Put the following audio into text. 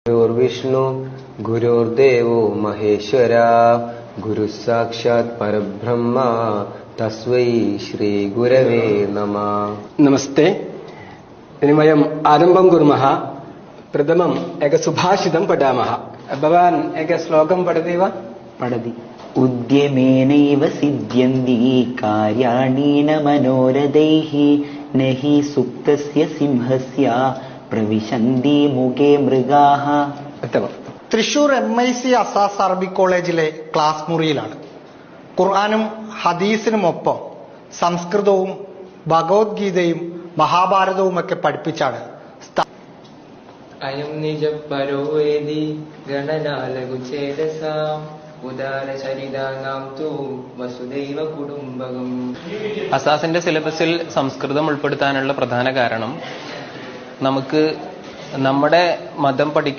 ഗുരുർവിഷ്ണു ഗുരുർദേവോ മഹേശ്വര ഗുരു സാക്ഷാത് പരബ്രഹ്മ തസ്മൈ ശ്രീ ഗുരവേ നമഃ. നമസ്തേ. ഇനി വയം ആരംഭം കുർമഃ. പ്രഥമം ഏക സുഭാഷിതം പഠാമः. ഭവാൻ ഏക ശ്ലോകം പഠതി वा? പഠതി. ഉദ്യമേനൈവ സിദ്ധ്യന്തി കാര്യാണി ന മനോരഥൈഃ നഹി സുപ്തസ്യ സിംഹസ്യ പ്രവിശന്തി മുഖേ മൃഗാഃ. ഉത്തമം. തൃശൂർ MIC അസാസ് അറബിക് കോളേജിലെ ക്ലാസ് മുറിയിലാണ്. ഖുർആനും ഹദീസിനുമൊപ്പം സംസ്കൃതവും ഭഗവത്ഗീതയും മഹാഭാരതവുമൊക്കെ പഠിപ്പിച്ചാണ് അയം നിജപരോ വേദി ഗണനാലകുചേതസാം ഉദാരചരിതാനാം തു വസുദൈവ കുടുംബകം. അസാസിന്റെ സിലബസിൽ സംസ്കൃതം ഉൾപ്പെടുത്താനുള്ള പ്രധാന കാരണം നമുക്ക് നമ്മുടെ മതം പഠിക്കുക